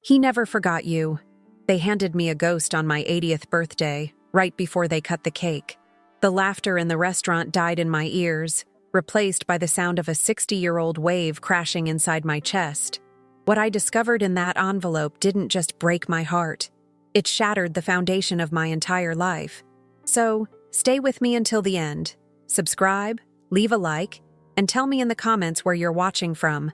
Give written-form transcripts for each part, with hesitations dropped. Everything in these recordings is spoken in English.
He never forgot you. They handed me a ghost on my 80th birthday, right before they cut the cake. The laughter in the restaurant died in my ears, replaced by the sound of a 60-year-old wave crashing inside my chest. What I discovered in that envelope didn't just break my heart. It shattered the foundation of my entire life. So, stay with me until the end. Subscribe, leave a like, and tell me in the comments where you're watching from,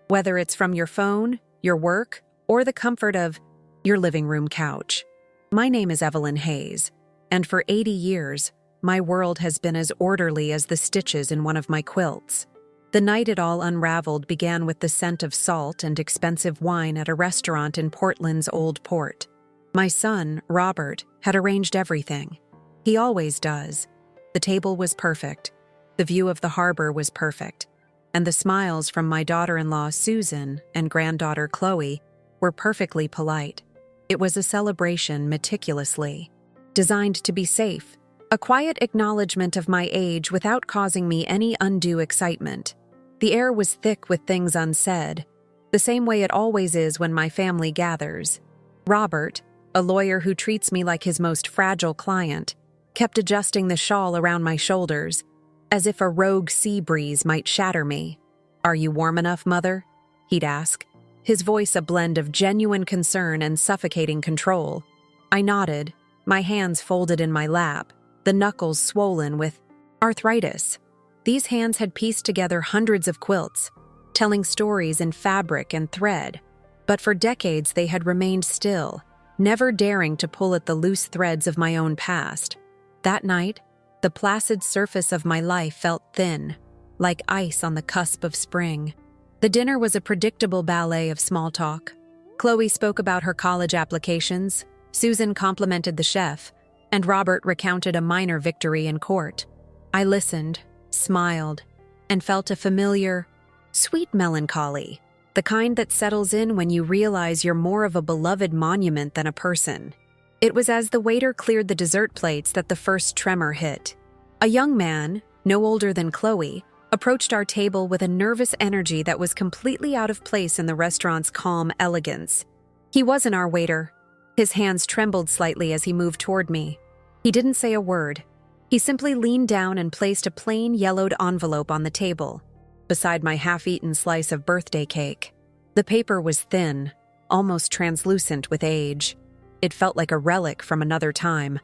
whether it's from your phone, your work, or the comfort of your living room couch. My name is Evelyn Hayes, and for 80 years, my world has been as orderly as the stitches in one of my quilts. The night it all unraveled began with the scent of salt and expensive wine at a restaurant in Portland's Old Port. My son, Robert, had arranged everything. He always does. The table was perfect, the view of the harbor was perfect, and the smiles from my daughter-in-law Susan and granddaughter Chloe were perfectly polite. It was a celebration meticulously designed to be safe, a quiet acknowledgement of my age without causing me any undue excitement. The air was thick with things unsaid, the same way it always is when my family gathers. Robert, a lawyer who treats me like his most fragile client, kept adjusting the shawl around my shoulders, as if a rogue sea breeze might shatter me. "Are you warm enough, Mother?" he'd ask, his voice a blend of genuine concern and suffocating control. I nodded, my hands folded in my lap, the knuckles swollen with arthritis. These hands had pieced together hundreds of quilts, telling stories in fabric and thread, but for decades they had remained still, never daring to pull at the loose threads of my own past. That night, the placid surface of my life felt thin, like ice on the cusp of spring. The dinner was a predictable ballet of small talk. Chloe spoke about her college applications, Susan complimented the chef, and Robert recounted a minor victory in court. I listened, smiled, and felt a familiar, sweet melancholy, the kind that settles in when you realize you're more of a beloved monument than a person. It was as the waiter cleared the dessert plates that the first tremor hit. A young man, no older than Chloe, approached our table with a nervous energy that was completely out of place in the restaurant's calm elegance. He wasn't our waiter. His hands trembled slightly as he moved toward me. He didn't say a word. He simply leaned down and placed a plain yellowed envelope on the table, beside my half-eaten slice of birthday cake. The paper was thin, almost translucent with age. It felt like a relic from another time,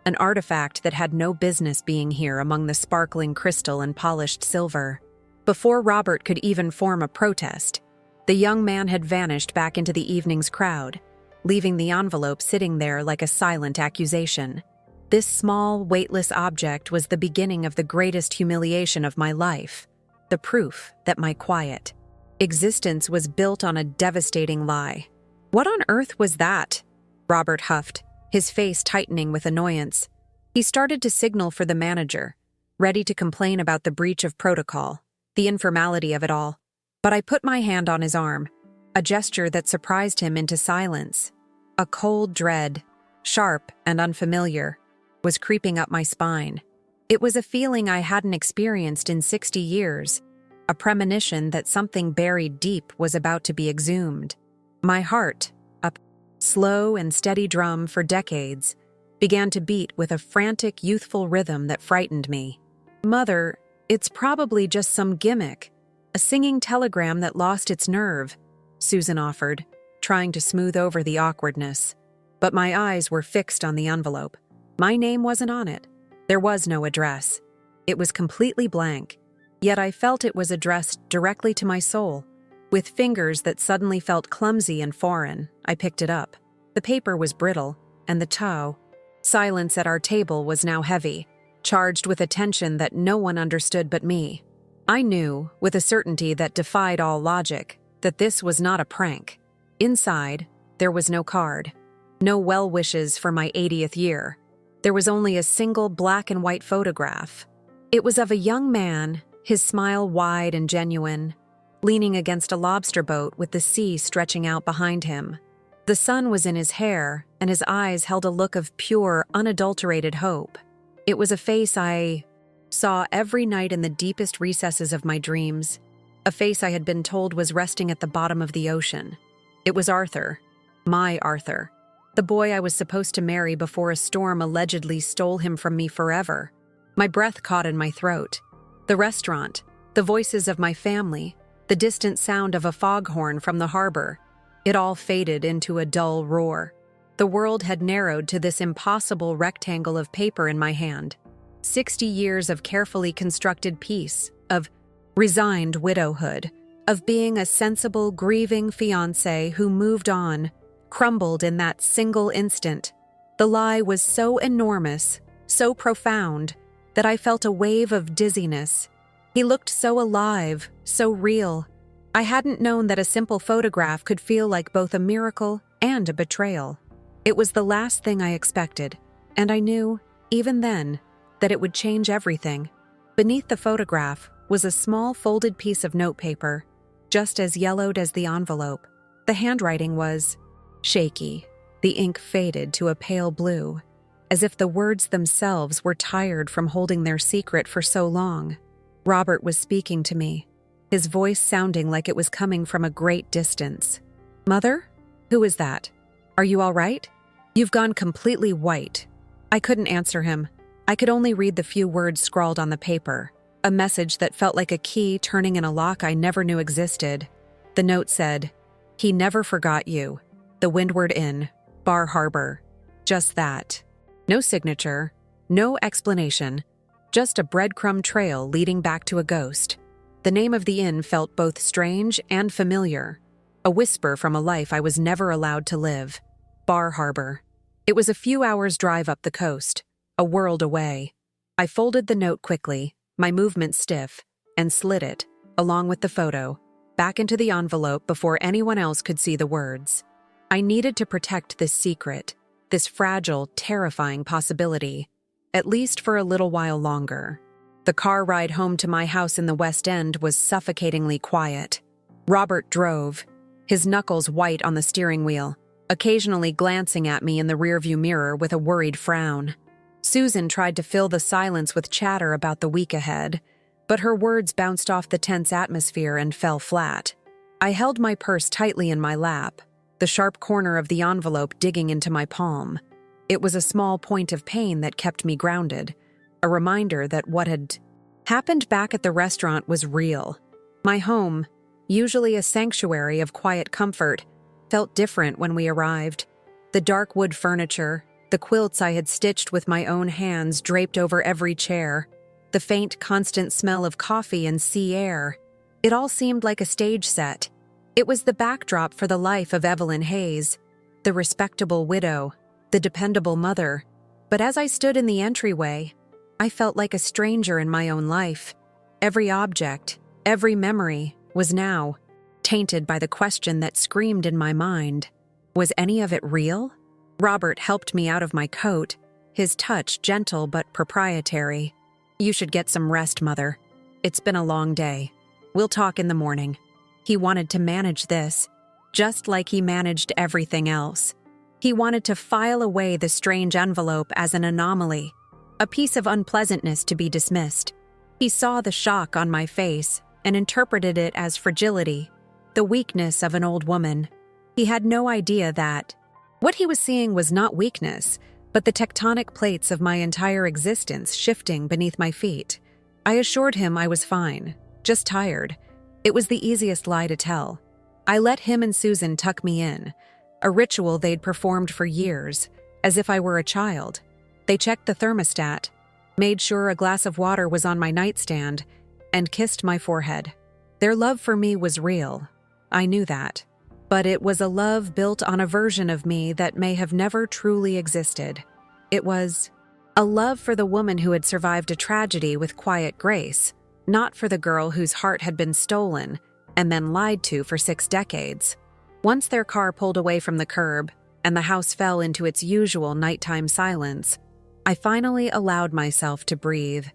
an artifact that had no business being here among the sparkling crystal and polished silver. Before Robert could even form a protest, the young man had vanished back into the evening's crowd, leaving the envelope sitting there like a silent accusation. This small, weightless object was the beginning of the greatest humiliation of my life, the proof that my quiet existence was built on a devastating lie. "What on earth was that?" Robert huffed, his face tightening with annoyance. He started to signal for the manager, ready to complain about the breach of protocol, the informality of it all. But I put my hand on his arm, a gesture that surprised him into silence. A cold dread, sharp and unfamiliar, was creeping up my spine. It was a feeling I hadn't experienced in 60 years, a premonition that something buried deep was about to be exhumed. My heart, a slow and steady drum for decades, began to beat with a frantic, youthful rhythm that frightened me. "Mother, it's probably just some gimmick, a singing telegram that lost its nerve," Susan offered, trying to smooth over the awkwardness. But my eyes were fixed on the envelope. My name wasn't on it. There was no address. It was completely blank, yet I felt it was addressed directly to my soul. With fingers that suddenly felt clumsy and foreign, I picked it up. The paper was brittle, and the toe. Silence at our table was now heavy, charged with a tension that no one understood but me. I knew, with a certainty that defied all logic, that this was not a prank. Inside, there was no card, no well wishes for my 80th year. There was only a single black and white photograph. It was of a young man, his smile wide and genuine, leaning against a lobster boat with the sea stretching out behind him. The sun was in his hair, and his eyes held a look of pure, unadulterated hope. It was a face I saw every night in the deepest recesses of my dreams, a face I had been told was resting at the bottom of the ocean. It was Arthur, My Arthur. The boy I was supposed to marry before a storm allegedly stole him from me forever. My breath caught in my throat. The restaurant, the voices of my family, the distant sound of a foghorn from the harbor. It all faded into a dull roar. The world had narrowed to this impossible rectangle of paper in my hand. 60 years of carefully constructed peace, of resigned widowhood, of being a sensible, grieving fiancé who moved on, crumbled in that single instant. The lie was so enormous, so profound, that I felt a wave of dizziness. He looked so alive, so real. I hadn't known that a simple photograph could feel like both a miracle and a betrayal. It was the last thing I expected, and I knew, even then, that it would change everything. Beneath the photograph was a small folded piece of notepaper, just as yellowed as the envelope. The handwriting was shaky. The ink faded to a pale blue, as if the words themselves were tired from holding their secret for so long. Robert was speaking to me, his voice sounding like it was coming from a great distance. "Mother? Who is that? Are you all right? You've gone completely white." I couldn't answer him. I could only read the few words scrawled on the paper, a message that felt like a key turning in a lock I never knew existed. The note said, "He never forgot you. The Windward Inn, Bar Harbor." Just that. No signature, no explanation, just a breadcrumb trail leading back to a ghost. The name of the inn felt both strange and familiar, a whisper from a life I was never allowed to live. Bar Harbor. It was a few hours' drive up the coast, a world away. I folded the note quickly, my movement stiff, and slid it, along with the photo, back into the envelope before anyone else could see the words. I needed to protect this secret, this fragile, terrifying possibility, at least for a little while longer. The car ride home to my house in the West End was suffocatingly quiet. Robert drove, his knuckles white on the steering wheel, occasionally glancing at me in the rearview mirror with a worried frown. Susan tried to fill the silence with chatter about the week ahead, but her words bounced off the tense atmosphere and fell flat. I held my purse tightly in my lap, the sharp corner of the envelope digging into my palm. It was a small point of pain that kept me grounded, a reminder that what had happened back at the restaurant was real. My home, usually a sanctuary of quiet comfort, felt different when we arrived. The dark wood furniture, the quilts I had stitched with my own hands draped over every chair, the faint, constant smell of coffee and sea air. It all seemed like a stage set. It was the backdrop for the life of Evelyn Hayes, the respectable widow, the dependable mother. But as I stood in the entryway, I felt like a stranger in my own life. Every object, every memory was now tainted by the question that screamed in my mind. Was any of it real? Robert helped me out of my coat, his touch gentle but proprietary. "You should get some rest, Mother. It's been a long day. We'll talk in the morning." He wanted to manage this, just like he managed everything else. He wanted to file away the strange envelope as an anomaly, a piece of unpleasantness to be dismissed. He saw the shock on my face and interpreted it as fragility, the weakness of an old woman. He had no idea that what he was seeing was not weakness, but the tectonic plates of my entire existence shifting beneath my feet. I assured him I was fine, just tired. It was the easiest lie to tell. I let him and Susan tuck me in, a ritual they'd performed for years, as if I were a child. They checked the thermostat, made sure a glass of water was on my nightstand, and kissed my forehead. Their love for me was real. I knew that. But it was a love built on a version of me that may have never truly existed. It was a love for the woman who had survived a tragedy with quiet grace, not for the girl whose heart had been stolen and then lied to for 6 decades. Once their car pulled away from the curb and the house fell into its usual nighttime silence, I finally allowed myself to breathe.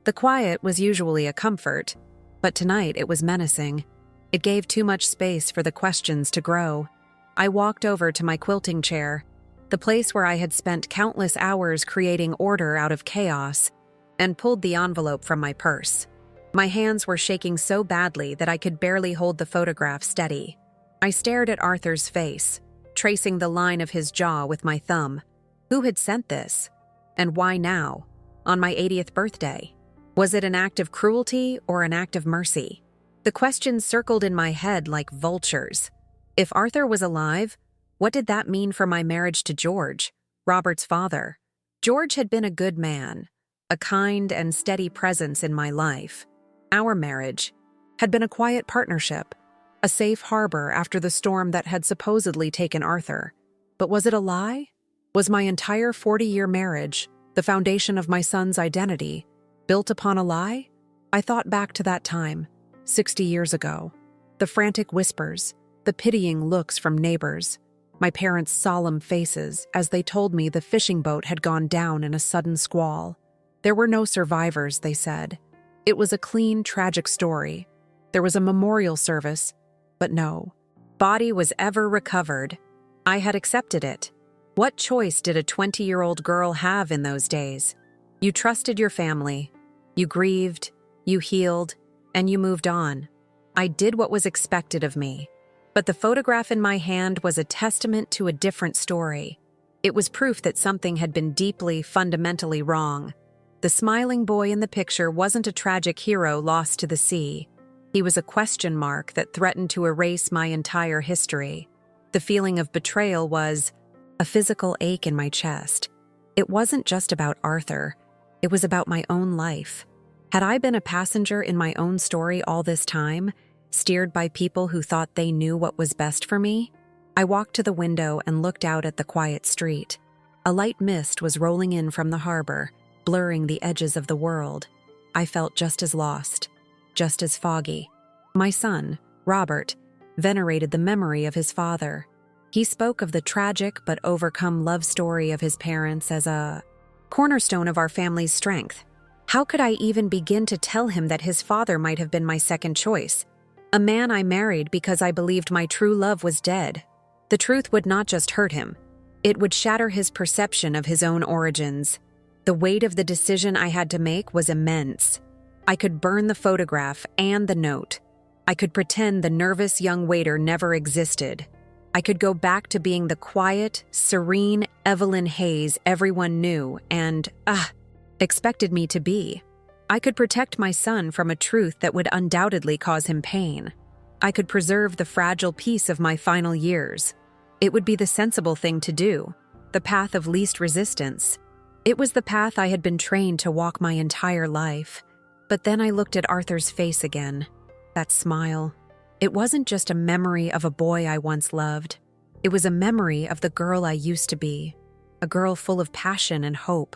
The quiet was usually a comfort, but tonight it was menacing. It gave too much space for the questions to grow. I walked over to my quilting chair, the place where I had spent countless hours creating order out of chaos, and pulled the envelope from my purse. My hands were shaking so badly that I could barely hold the photograph steady. I stared at Arthur's face, tracing the line of his jaw with my thumb. Who had sent this? And why now? On my 80th birthday? Was it an act of cruelty or an act of mercy? The questions circled in my head like vultures. If Arthur was alive, what did that mean for my marriage to George, Robert's father? George had been a good man, a kind and steady presence in my life. Our marriage had been a quiet partnership, a safe harbor after the storm that had supposedly taken Arthur. But was it a lie? Was my entire 40-year marriage, the foundation of my son's identity, built upon a lie? I thought back to that time, 60 years ago. The frantic whispers, the pitying looks from neighbors, my parents' solemn faces as they told me the fishing boat had gone down in a sudden squall. There were no survivors, they said. It was a clean, tragic story. There was a memorial service, but no body was ever recovered. I had accepted it. What choice did a 20-year-old girl have in those days? You trusted your family. You grieved, you healed, and you moved on. I did what was expected of me. But the photograph in my hand was a testament to a different story. It was proof that something had been deeply, fundamentally wrong. The smiling boy in the picture wasn't a tragic hero lost to the sea. He was a question mark that threatened to erase my entire history. The feeling of betrayal was a physical ache in my chest. It wasn't just about Arthur. It was about my own life. Had I been a passenger in my own story all this time, steered by people who thought they knew what was best for me? I walked to the window and looked out at the quiet street. A light mist was rolling in from the harbor, blurring the edges of the world. I felt just as lost, just as foggy. My son, Robert, venerated the memory of his father. He spoke of the tragic but overcome love story of his parents as a cornerstone of our family's strength. How could I even begin to tell him that his father might have been my second choice? A man I married because I believed my true love was dead. The truth would not just hurt him. It would shatter his perception of his own origins. The weight of the decision I had to make was immense. I could burn the photograph and the note. I could pretend the nervous young waiter never existed. I could go back to being the quiet, serene Evelyn Hayes everyone knew and, expected me to be. I could protect my son from a truth that would undoubtedly cause him pain. I could preserve the fragile peace of my final years. It would be the sensible thing to do, the path of least resistance. It was the path I had been trained to walk my entire life. But then I looked at Arthur's face again. That smile. It wasn't just a memory of a boy I once loved. It was a memory of the girl I used to be. A girl full of passion and hope.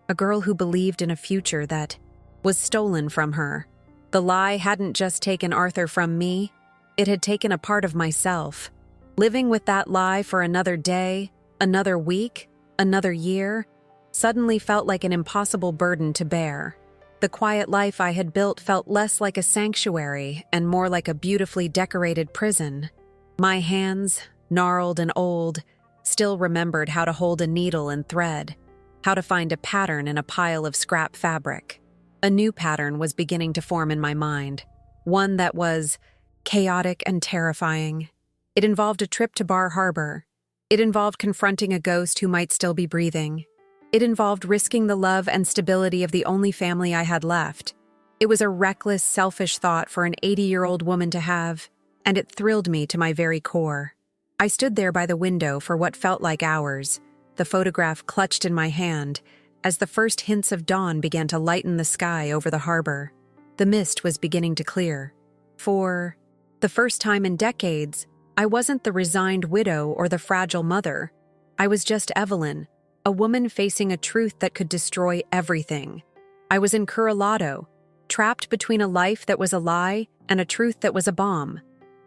A girl who believed in a future that was stolen from her. The lie hadn't just taken Arthur from me. It had taken a part of myself. Living with that lie for another day, another week, another year, suddenly felt like an impossible burden to bear. The quiet life I had built felt less like a sanctuary and more like a beautifully decorated prison. My hands, gnarled and old, still remembered how to hold a needle and thread, how to find a pattern in a pile of scrap fabric. A new pattern was beginning to form in my mind, one that was chaotic and terrifying. It involved a trip to Bar Harbor. It involved confronting a ghost who might still be breathing. It involved risking the love and stability of the only family I had left. It was a reckless, selfish thought for an 80-year-old woman to have, and it thrilled me to my very core. I stood there by the window for what felt like hours, the photograph clutched in my hand, as the first hints of dawn began to lighten the sky over the harbor. The mist was beginning to clear. For the first time in decades, I wasn't the resigned widow or the fragile mother. I was just Evelyn, a woman facing a truth that could destroy everything. I was in Curalado, trapped between a life that was a lie and a truth that was a bomb.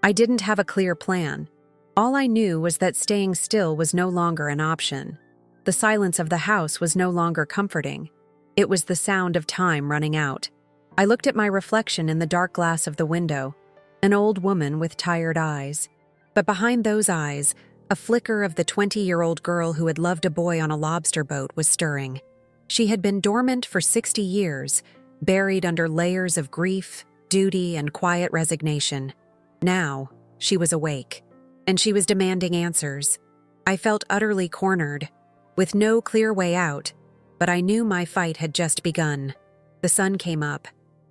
I didn't have a clear plan. All I knew was that staying still was no longer an option. The silence of the house was no longer comforting. It was the sound of time running out. I looked at my reflection in the dark glass of the window, an old woman with tired eyes. But behind those eyes, a flicker of the 20-year-old girl who had loved a boy on a lobster boat was stirring. She had been dormant for 60 years, buried under layers of grief, duty, and quiet resignation. Now, she was awake, and she was demanding answers. I felt utterly cornered, with no clear way out, but I knew my fight had just begun. The sun came up.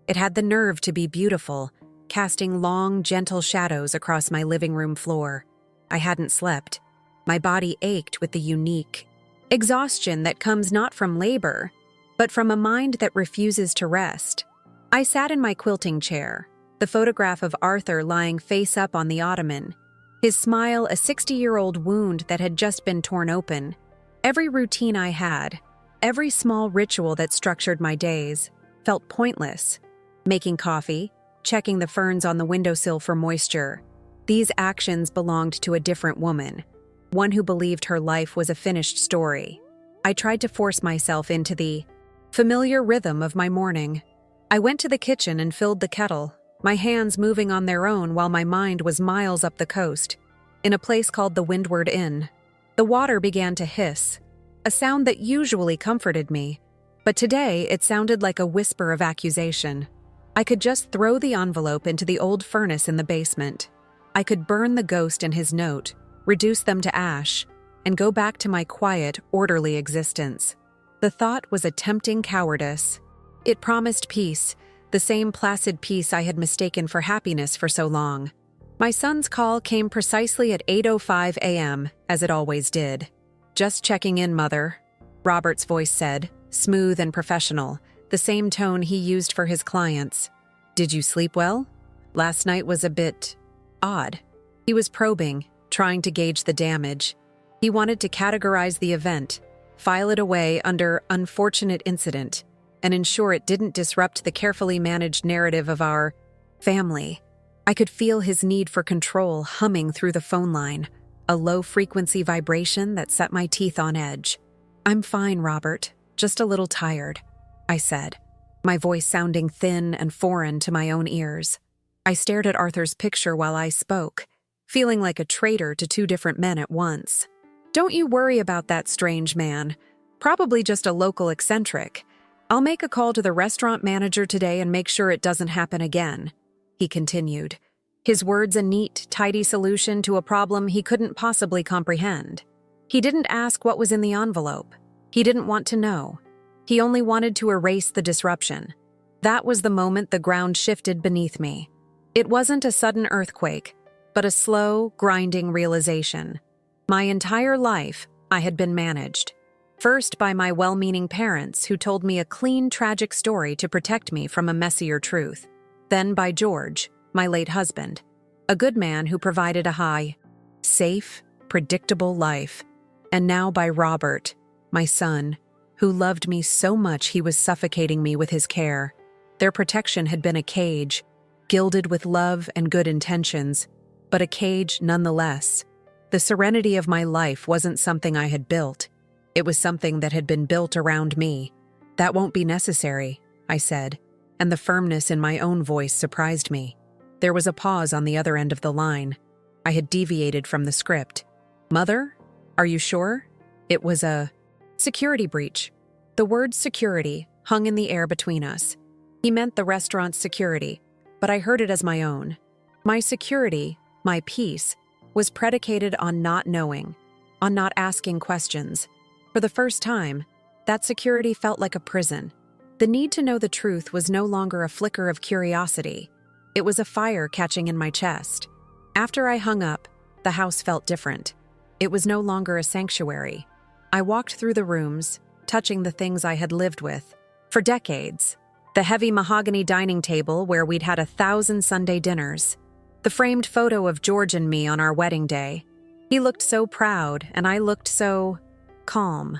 It had the nerve to be beautiful, casting long, gentle shadows across my living room floor. I hadn't slept. My body ached with the unique exhaustion that comes not from labor, but from a mind that refuses to rest. I sat in my quilting chair, the photograph of Arthur lying face up on the ottoman, his smile a 60-year-old wound that had just been torn open. Every routine I had, every small ritual that structured my days, felt pointless. Making coffee, checking the ferns on the windowsill for moisture. These actions belonged to a different woman, one who believed her life was a finished story. I tried to force myself into the familiar rhythm of my morning. I went to the kitchen and filled the kettle, my hands moving on their own while my mind was miles up the coast, in a place called the Windward Inn. The water began to hiss, a sound that usually comforted me, but today it sounded like a whisper of accusation. I could just throw the envelope into the old furnace in the basement. I could burn the ghost and his note, reduce them to ash, and go back to my quiet, orderly existence. The thought was a tempting cowardice. It promised peace, the same placid peace I had mistaken for happiness for so long. My son's call came precisely at 8:05 a.m., as it always did. "Just checking in, Mother," Robert's voice said, smooth and professional, the same tone he used for his clients. "Did you sleep well? Last night was a bit odd." He was probing, trying to gauge the damage. He wanted to categorize the event, file it away under unfortunate incident, and ensure it didn't disrupt the carefully managed narrative of our family. I could feel his need for control humming through the phone line, a low-frequency vibration that set my teeth on edge. "I'm fine, Robert, just a little tired," I said, my voice sounding thin and foreign to my own ears. I stared at Arthur's picture while I spoke, feeling like a traitor to two different men at once. "Don't you worry about that strange man. Probably just a local eccentric. I'll make a call to the restaurant manager today and make sure it doesn't happen again," he continued, his words a neat, tidy solution to a problem he couldn't possibly comprehend. He didn't ask what was in the envelope. He didn't want to know. He only wanted to erase the disruption. That was the moment the ground shifted beneath me. It wasn't a sudden earthquake, but a slow, grinding realization. My entire life, I had been managed. First by my well-meaning parents who told me a clean, tragic story to protect me from a messier truth. Then by George, my late husband, a good man who provided a high, safe, predictable life. And now by Robert, my son, who loved me so much he was suffocating me with his care. Their protection had been a cage, gilded with love and good intentions, but a cage nonetheless. The serenity of my life wasn't something I had built. It was something that had been built around me. "That won't be necessary," I said, and the firmness in my own voice surprised me. There was a pause on the other end of the line. I had deviated from the script. "Mother? Are you sure?" It was a security breach. The word security hung in the air between us. He meant the restaurant's security, but I heard it as my own. My security, my peace, was predicated on not knowing, on not asking questions. For the first time, that security felt like a prison. The need to know the truth was no longer a flicker of curiosity. It was a fire catching in my chest. After I hung up, the house felt different. It was no longer a sanctuary. I walked through the rooms, touching the things I had lived with for decades. The heavy mahogany dining table where we'd had 1,000 Sunday dinners. The framed photo of George and me on our wedding day. He looked so proud, and I looked so calm,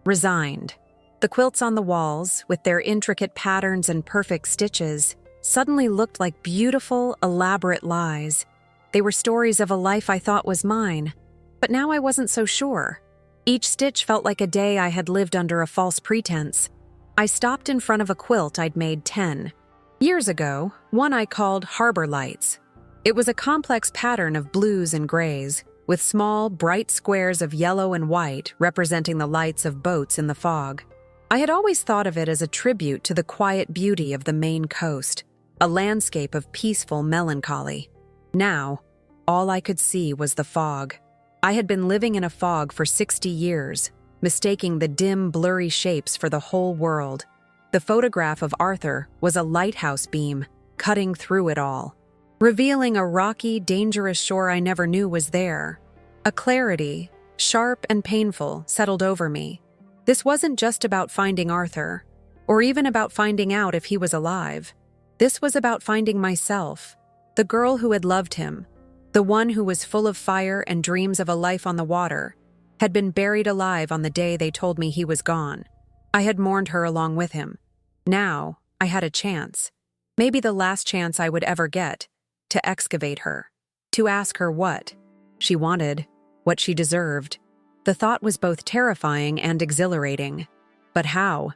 resigned. The quilts on the walls, with their intricate patterns and perfect stitches, suddenly looked like beautiful, elaborate lies. They were stories of a life I thought was mine, but now I wasn't so sure. Each stitch felt like a day I had lived under a false pretense. I stopped in front of a quilt I'd made 10 years ago, one I called Harbor Lights. It was a complex pattern of blues and grays, with small, bright squares of yellow and white representing the lights of boats in the fog. I had always thought of it as a tribute to the quiet beauty of the Maine coast, a landscape of peaceful melancholy. Now, all I could see was the fog. I had been living in a fog for 60 years, mistaking the dim, blurry shapes for the whole world. The photograph of Arthur was a lighthouse beam, cutting through it all, revealing a rocky, dangerous shore I never knew was there. A clarity, sharp and painful, settled over me. This wasn't just about finding Arthur, or even about finding out if he was alive. This was about finding myself, the girl who had loved him, the one who was full of fire and dreams of a life on the water, had been buried alive on the day they told me he was gone. I had mourned her along with him. Now, I had a chance, maybe the last chance I would ever get, to excavate her, to ask her what she wanted, what she deserved. The thought was both terrifying and exhilarating. But how?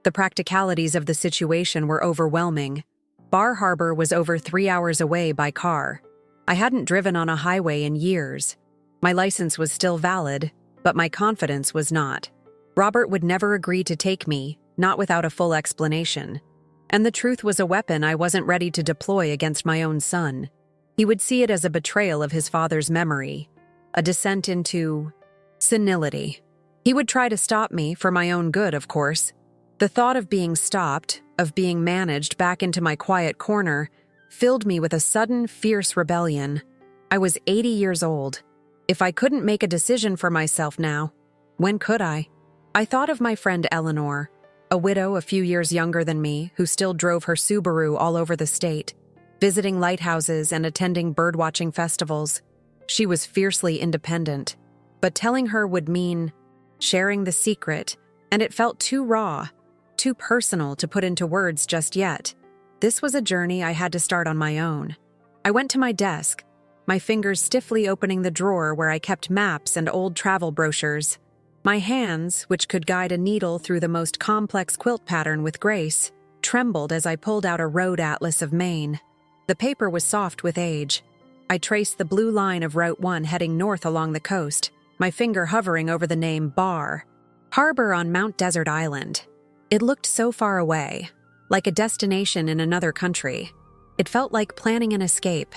The practicalities of the situation were overwhelming. Bar Harbor was over 3 hours away by car. I hadn't driven on a highway in years. My license was still valid, but my confidence was not. Robert would never agree to take me, not without a full explanation. And the truth was a weapon I wasn't ready to deploy against my own son. He would see it as a betrayal of his father's memory, a descent into senility. He would try to stop me, for my own good, of course. The thought of being stopped, of being managed back into my quiet corner, filled me with a sudden, fierce rebellion. I was 80 years old. If I couldn't make a decision for myself now, when could I? I thought of my friend Eleanor, a widow a few years younger than me who still drove her Subaru all over the state, visiting lighthouses and attending birdwatching festivals. She was fiercely independent, but telling her would mean sharing the secret, and it felt too raw, too personal to put into words just yet. This was a journey I had to start on my own. I went to my desk, my fingers stiffly opening the drawer where I kept maps and old travel brochures. My hands, which could guide a needle through the most complex quilt pattern with grace, trembled as I pulled out a road atlas of Maine. The paper was soft with age. I traced the blue line of Route 1 heading north along the coast, my finger hovering over the name Bar Harbor on Mount Desert Island. It looked so far away, like a destination in another country. It felt like planning an escape.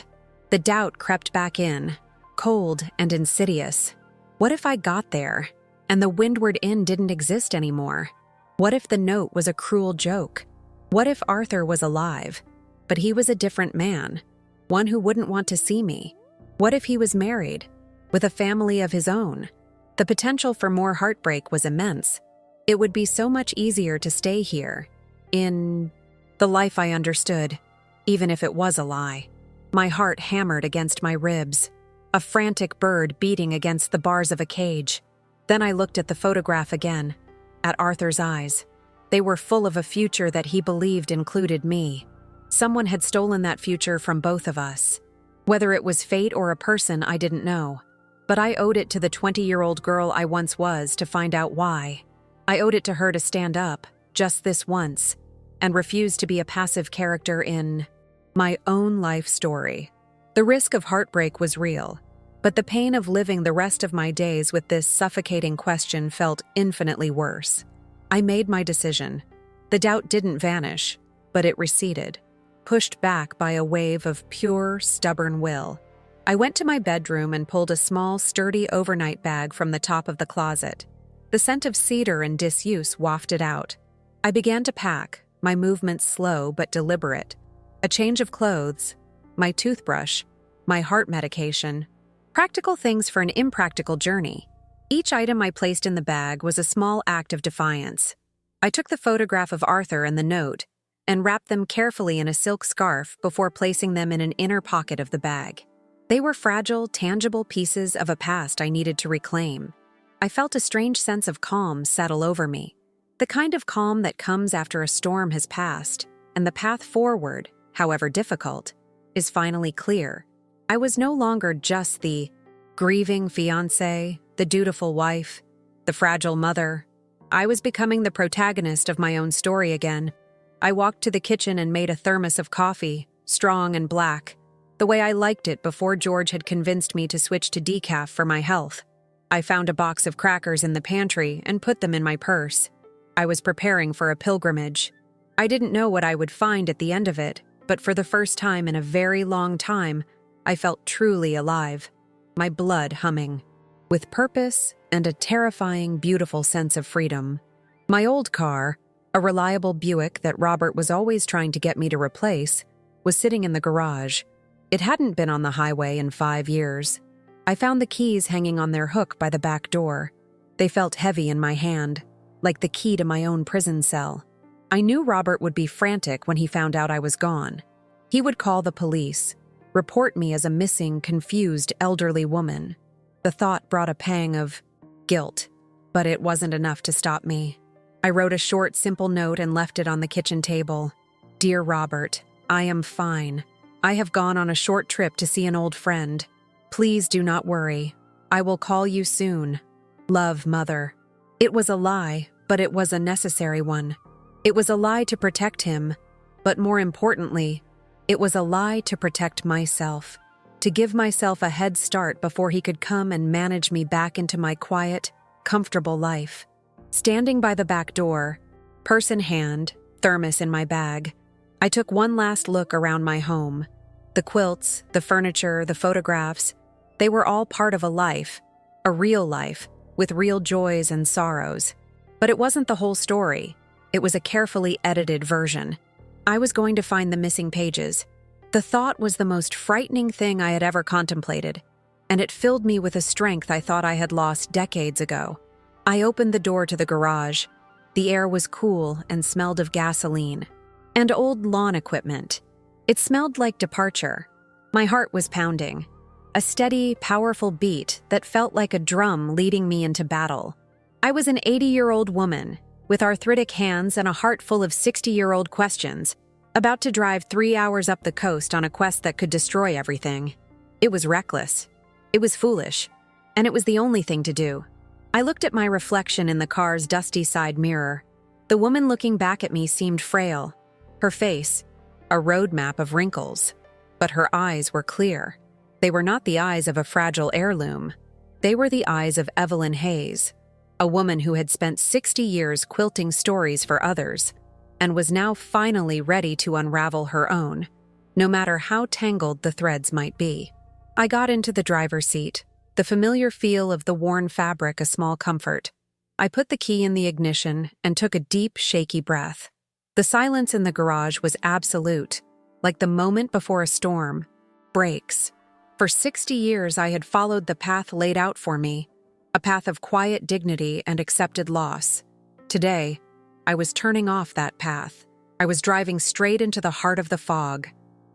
The doubt crept back in, cold and insidious. What if I got there, and the Windward Inn didn't exist anymore? What if the note was a cruel joke? What if Arthur was alive, but he was a different man, one who wouldn't want to see me? What if he was married, with a family of his own? The potential for more heartbreak was immense. It would be so much easier to stay here, in the life I understood, even if it was a lie. My heart hammered against my ribs, a frantic bird beating against the bars of a cage. Then I looked at the photograph again, at Arthur's eyes. They were full of a future that he believed included me. Someone had stolen that future from both of us. Whether it was fate or a person, I didn't know. But I owed it to the 20-year-old girl I once was to find out why. I owed it to her to stand up, just this once, and refuse to be a passive character in my own life story. The risk of heartbreak was real, but the pain of living the rest of my days with this suffocating question felt infinitely worse. I made my decision. The doubt didn't vanish, but it receded, pushed back by a wave of pure, stubborn will. I went to my bedroom and pulled a small, sturdy overnight bag from the top of the closet. The scent of cedar and disuse wafted out. I began to pack, my movements slow but deliberate. A change of clothes, my toothbrush, my heart medication. Practical things for an impractical journey. Each item I placed in the bag was a small act of defiance. I took the photograph of Arthur and the note and wrapped them carefully in a silk scarf before placing them in an inner pocket of the bag. They were fragile, tangible pieces of a past I needed to reclaim. I felt a strange sense of calm settle over me, the kind of calm that comes after a storm has passed, and the path forward, however difficult, is finally clear. I was no longer just the grieving fiancée, the dutiful wife, the fragile mother. I was becoming the protagonist of my own story again. I walked to the kitchen and made a thermos of coffee, strong and black, the way I liked it before George had convinced me to switch to decaf for my health. I found a box of crackers in the pantry and put them in my purse. I was preparing for a pilgrimage. I didn't know what I would find at the end of it, but for the first time in a very long time, I felt truly alive, my blood humming. with purpose and a terrifying, beautiful sense of freedom. My old car, a reliable Buick that Robert was always trying to get me to replace, was sitting in the garage. It hadn't been on the highway in 5 years. I found the keys hanging on their hook by the back door. They felt heavy in my hand, like the key to my own prison cell. I knew Robert would be frantic when he found out I was gone. He would call the police, report me as a missing, confused, elderly woman. The thought brought a pang of guilt, but it wasn't enough to stop me. I wrote a short, simple note and left it on the kitchen table. Dear Robert, I am fine. I have gone on a short trip to see an old friend. Please do not worry. I will call you soon. Love, Mother. It was a lie, but it was a necessary one. It was a lie to protect him, but more importantly, it was a lie to protect myself, to give myself a head start before he could come and manage me back into my quiet, comfortable life. Standing by the back door, purse in hand, thermos in my bag, I took one last look around my home. The quilts, the furniture, the photographs, they were all part of a real life, with real joys and sorrows. But it wasn't the whole story. It was a carefully edited version. I was going to find the missing pages. The thought was the most frightening thing I had ever contemplated, and it filled me with a strength I thought I had lost decades ago. I opened the door to the garage. The air was cool and smelled of gasoline and old lawn equipment. It smelled like departure. My heart was pounding, a steady, powerful beat that felt like a drum leading me into battle. I was an 80-year-old woman, with arthritic hands and a heart full of 60-year-old questions, about to drive 3 hours up the coast on a quest that could destroy everything. It was reckless. It was foolish. And it was the only thing to do. I looked at my reflection in the car's dusty side mirror. The woman looking back at me seemed frail. Her face, a road map of wrinkles. But her eyes were clear. They were not the eyes of a fragile heirloom. They were the eyes of Evelyn Hayes, a woman who had spent 60 years quilting stories for others, and was now finally ready to unravel her own, no matter how tangled the threads might be. I got into the driver's seat, the familiar feel of the worn fabric a small comfort. I put the key in the ignition and took a deep, shaky breath. The silence in the garage was absolute, like the moment before a storm breaks. For 60 years I had followed the path laid out for me, a path of quiet dignity and accepted loss. Today, I was turning off that path. I was driving straight into the heart of the fog.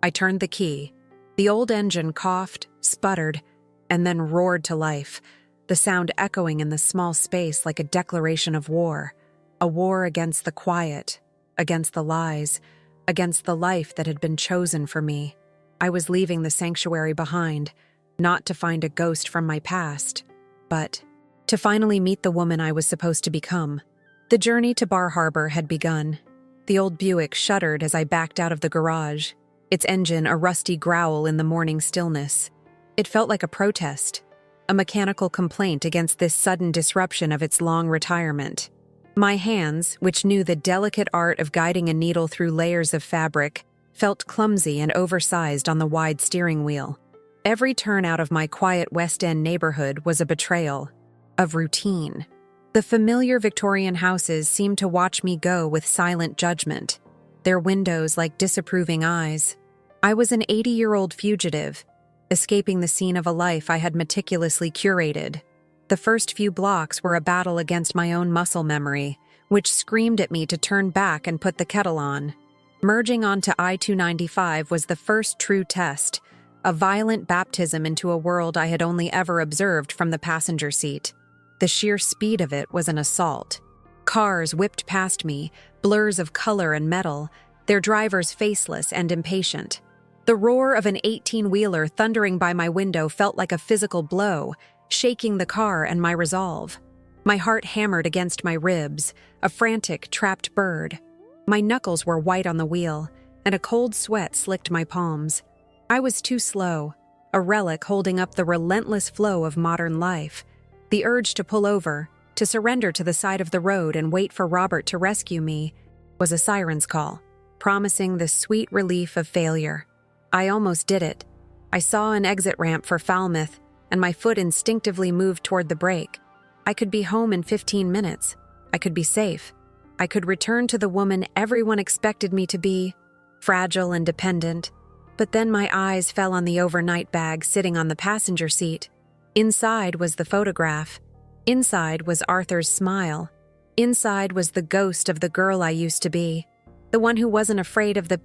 I turned the key. The old engine coughed, sputtered, and then roared to life, the sound echoing in the small space like a declaration of war. A war against the quiet, against the lies, against the life that had been chosen for me. I was leaving the sanctuary behind, not to find a ghost from my past, but to finally meet the woman I was supposed to become. The journey to Bar Harbor had begun. The old Buick shuddered as I backed out of the garage, its engine a rusty growl in the morning stillness. It felt like a protest, a mechanical complaint against this sudden disruption of its long retirement. My hands, which knew the delicate art of guiding a needle through layers of fabric, felt clumsy and oversized on the wide steering wheel. Every turn out of my quiet West End neighborhood was a betrayal of routine. The familiar Victorian houses seemed to watch me go with silent judgment, their windows like disapproving eyes. I was an 80-year-old fugitive, escaping the scene of a life I had meticulously curated. The first few blocks were a battle against my own muscle memory, which screamed at me to turn back and put the kettle on. Merging onto I-295 was the first true test, a violent baptism into a world I had only ever observed from the passenger seat. The sheer speed of it was an assault. Cars whipped past me, blurs of color and metal, their drivers faceless and impatient. The roar of an 18-wheeler thundering by my window felt like a physical blow, shaking the car and my resolve. My heart hammered against my ribs, a frantic, trapped bird. My knuckles were white on the wheel, and a cold sweat slicked my palms. I was too slow, a relic holding up the relentless flow of modern life. The urge to pull over, to surrender to the side of the road and wait for Robert to rescue me, was a siren's call, promising the sweet relief of failure. I almost did it. I saw an exit ramp for Falmouth, and my foot instinctively moved toward the brake. I could be home in 15 minutes. I could be safe. I could return to the woman everyone expected me to be, fragile and dependent. But then my eyes fell on the overnight bag sitting on the passenger seat. Inside was the photograph. Inside was Arthur's smile. Inside was the ghost of the girl I used to be, the one who wasn't afraid of the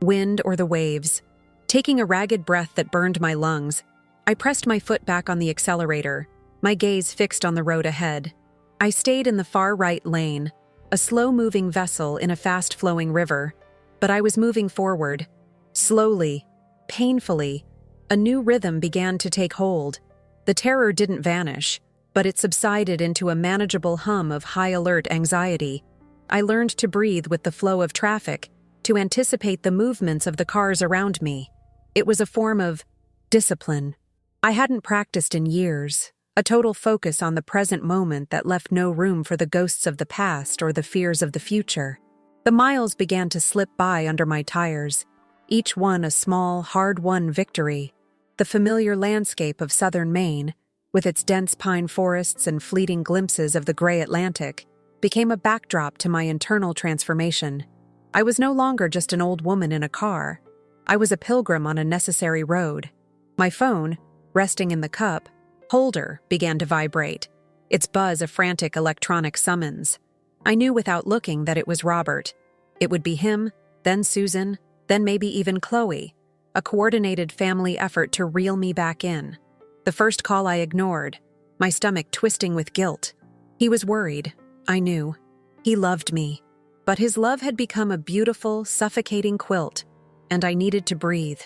wind or the waves. Taking a ragged breath that burned my lungs, I pressed my foot back on the accelerator, my gaze fixed on the road ahead. I stayed in the far right lane, a slow-moving vessel in a fast-flowing river, but I was moving forward. Slowly, painfully, a new rhythm began to take hold. The terror didn't vanish, but it subsided into a manageable hum of high-alert anxiety. I learned to breathe with the flow of traffic, to anticipate the movements of the cars around me. It was a form of discipline I hadn't practiced in years, a total focus on the present moment that left no room for the ghosts of the past or the fears of the future. The miles began to slip by under my tires, each one a small, hard-won victory. The familiar landscape of southern Maine, with its dense pine forests and fleeting glimpses of the gray Atlantic, became a backdrop to my internal transformation. I was no longer just an old woman in a car. I was a pilgrim on a necessary road. My phone, resting in the cup holder, began to vibrate, its buzz a frantic electronic summons. I knew without looking that it was Robert. It would be him, then Susan, then maybe even Chloe, a coordinated family effort to reel me back in. The first call I ignored, my stomach twisting with guilt. He was worried, I knew. He loved me, but his love had become a beautiful, suffocating quilt, and I needed to breathe.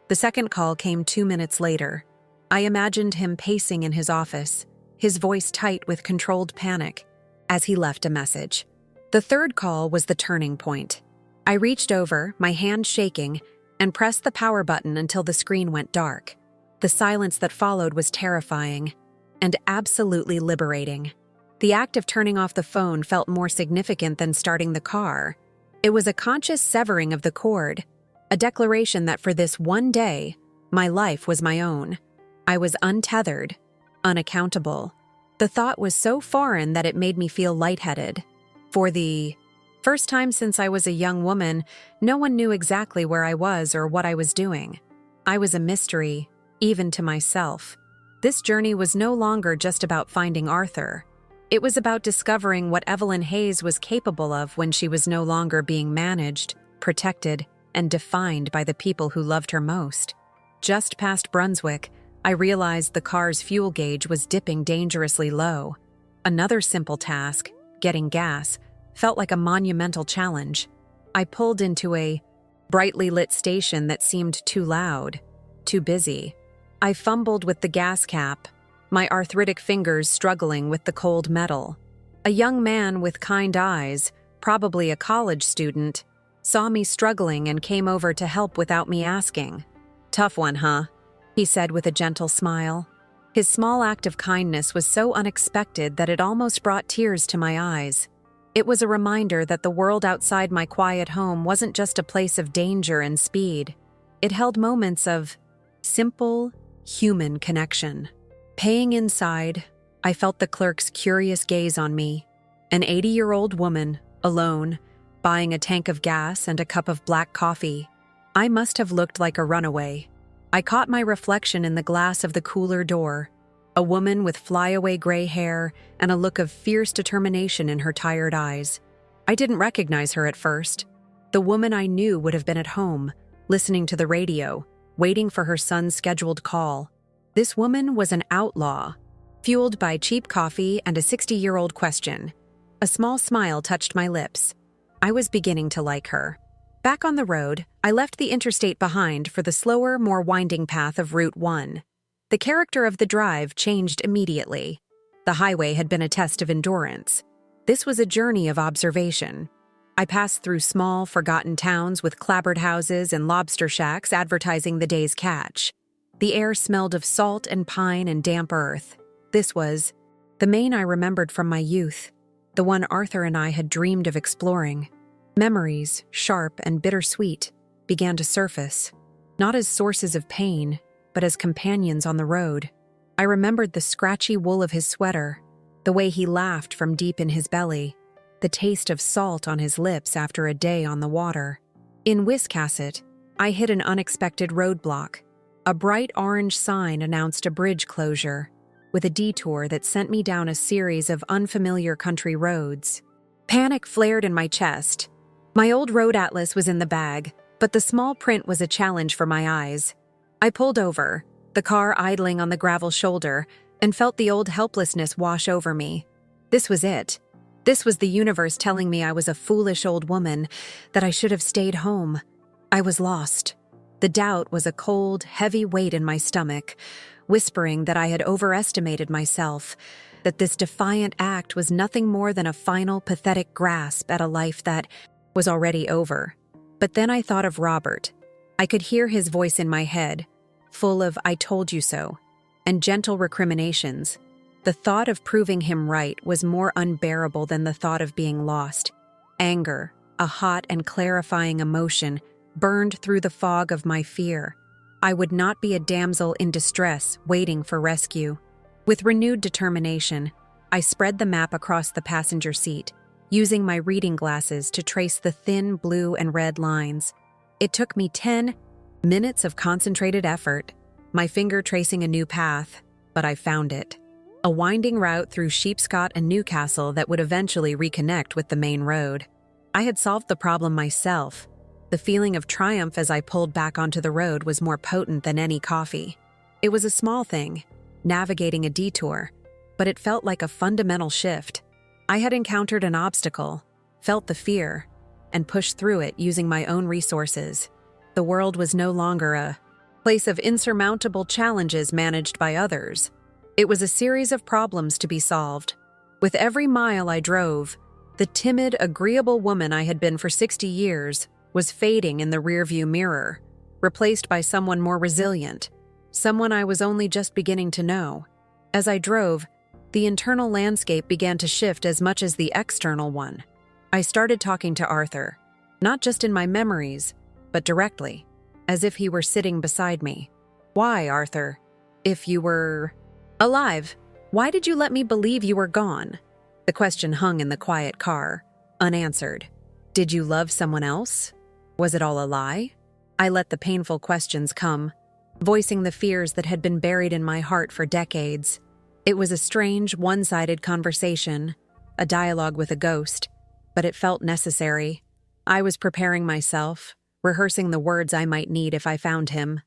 The second call came 2 minutes later. I imagined him pacing in his office, his voice tight with controlled panic, as he left a message. The third call was the turning point. I reached over, my hand shaking, and pressed the power button until the screen went dark. The silence that followed was terrifying and absolutely liberating. The act of turning off the phone felt more significant than starting the car. It was a conscious severing of the cord, a declaration that for this one day, my life was my own. I was untethered, unaccountable. The thought was so foreign that it made me feel lightheaded. For the first time since I was a young woman, no one knew exactly where I was or what I was doing. I was a mystery, even to myself. This journey was no longer just about finding Arthur. It was about discovering what Evelyn Hayes was capable of when she was no longer being managed, protected, and defined by the people who loved her most. Just past Brunswick, I realized the car's fuel gauge was dipping dangerously low. Another simple task, getting gas, felt like a monumental challenge. I pulled into a brightly lit station that seemed too loud, too busy. I fumbled with the gas cap, my arthritic fingers struggling with the cold metal. A young man with kind eyes, probably a college student, saw me struggling and came over to help without me asking. "Tough one, huh?" he said with a gentle smile. His small act of kindness was so unexpected that it almost brought tears to my eyes. It was a reminder that the world outside my quiet home wasn't just a place of danger and speed. It held moments of simple, human connection. Paying inside, I felt the clerk's curious gaze on me. An 80-year-old woman, alone, buying a tank of gas and a cup of black coffee. I must have looked like a runaway. I caught my reflection in the glass of the cooler door, a woman with flyaway gray hair and a look of fierce determination in her tired eyes. I didn't recognize her at first. The woman I knew would have been at home, listening to the radio, waiting for her son's scheduled call. This woman was an outlaw, fueled by cheap coffee and a 60-year-old question. A small smile touched my lips. I was beginning to like her. Back on the road, I left the interstate behind for the slower, more winding path of Route 1. The character of the drive changed immediately. The highway had been a test of endurance. This was a journey of observation. I passed through small, forgotten towns with clapboard houses and lobster shacks advertising the day's catch. The air smelled of salt and pine and damp earth. This was the Maine I remembered from my youth, the one Arthur and I had dreamed of exploring. Memories, sharp and bittersweet, began to surface, not as sources of pain, but as companions on the road. I remembered the scratchy wool of his sweater, the way he laughed from deep in his belly, the taste of salt on his lips after a day on the water. In Wiscasset, I hit an unexpected roadblock. A bright orange sign announced a bridge closure, with a detour that sent me down a series of unfamiliar country roads. Panic flared in my chest. My old road atlas was in the bag, but the small print was a challenge for my eyes. I pulled over, the car idling on the gravel shoulder, and felt the old helplessness wash over me. This was it. This was the universe telling me I was a foolish old woman, that I should have stayed home. I was lost. The doubt was a cold, heavy weight in my stomach, whispering that I had overestimated myself, that this defiant act was nothing more than a final, pathetic grasp at a life that was already over. But then I thought of Robert. I could hear his voice in my head, full of "I told you so," and gentle recriminations. The thought of proving him right was more unbearable than the thought of being lost. Anger, a hot and clarifying emotion, burned through the fog of my fear. I would not be a damsel in distress waiting for rescue. With renewed determination, I spread the map across the passenger seat, using my reading glasses to trace the thin blue and red lines. It took me 10 minutes of concentrated effort, my finger tracing a new path, but I found it. A winding route through Sheepscott and Newcastle that would eventually reconnect with the main road. I had solved the problem myself. The feeling of triumph as I pulled back onto the road was more potent than any coffee. It was a small thing, navigating a detour, but it felt like a fundamental shift. I had encountered an obstacle, felt the fear, and pushed through it using my own resources. The world was no longer a place of insurmountable challenges managed by others. It was a series of problems to be solved. With every mile I drove, the timid, agreeable woman I had been for 60 years was fading in the rearview mirror, replaced by someone more resilient, someone I was only just beginning to know. As I drove, the internal landscape began to shift as much as the external one. I started talking to Arthur, not just in my memories, but directly, as if he were sitting beside me. Why, Arthur? If you were alive, why did you let me believe you were gone? The question hung in the quiet car, unanswered. Did you love someone else? Was it all a lie? I let the painful questions come, voicing the fears that had been buried in my heart for decades. It was a strange, one-sided conversation, a dialogue with a ghost, but it felt necessary. I was preparing myself, rehearsing the words I might need if I found him.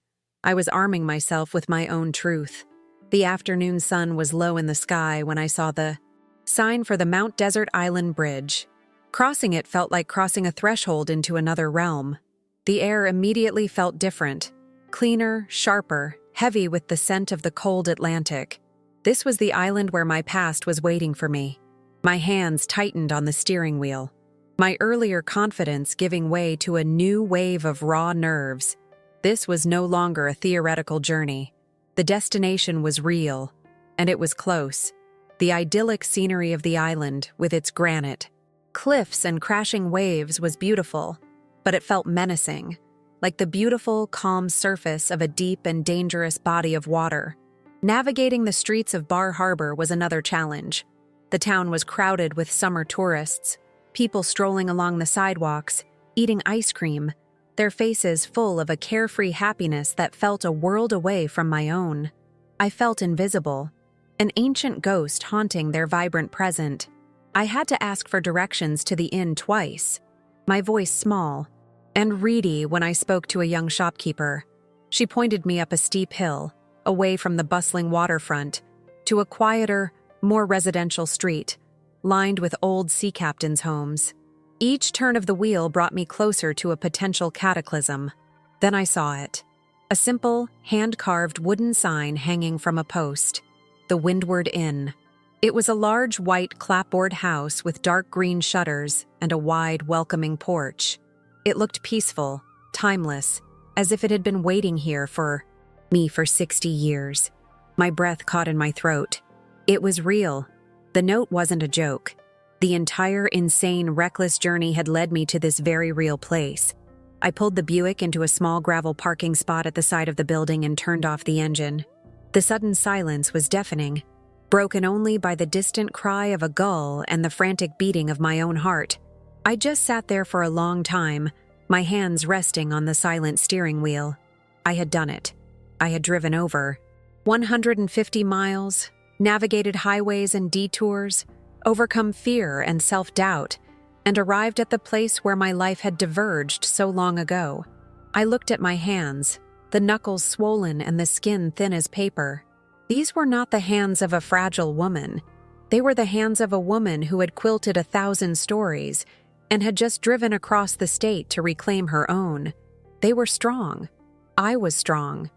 I was arming myself with my own truth. The afternoon sun was low in the sky when I saw the sign for the Mount Desert Island Bridge. Crossing it felt like crossing a threshold into another realm. The air immediately felt different, cleaner, sharper, heavy with the scent of the cold Atlantic. This was the island where my past was waiting for me. My hands tightened on the steering wheel, my earlier confidence giving way to a new wave of raw nerves. This was no longer a theoretical journey. The destination was real, and it was close. The idyllic scenery of the island, with its granite, cliffs and crashing waves, was beautiful, but it felt menacing, like the beautiful, calm surface of a deep and dangerous body of water. Navigating the streets of Bar Harbor was another challenge. The town was crowded with summer tourists, people strolling along the sidewalks, eating ice cream, their faces full of a carefree happiness that felt a world away from my own. I felt invisible, an ancient ghost haunting their vibrant present. I had to ask for directions to the inn twice, my voice small and reedy when I spoke to a young shopkeeper. She pointed me up a steep hill, away from the bustling waterfront, to a quieter, more residential street, lined with old sea captains' homes. Each turn of the wheel brought me closer to a potential cataclysm. Then I saw it. A simple, hand-carved wooden sign hanging from a post. The Windward Inn. It was a large white clapboard house with dark green shutters and a wide, welcoming porch. It looked peaceful, timeless, as if it had been waiting here for me for 60 years. My breath caught in my throat. It was real. The note wasn't a joke. The entire insane, reckless journey had led me to this very real place. I pulled the Buick into a small gravel parking spot at the side of the building and turned off the engine. The sudden silence was deafening, broken only by the distant cry of a gull and the frantic beating of my own heart. I just sat there for a long time, my hands resting on the silent steering wheel. I had done it. I had driven over 150 miles, navigated highways and detours, overcome fear and self-doubt, and arrived at the place where my life had diverged so long ago. I looked at my hands, the knuckles swollen and the skin thin as paper. These were not the hands of a fragile woman. They were the hands of a woman who had quilted 1,000 stories and had just driven across the state to reclaim her own. They were strong. I was strong.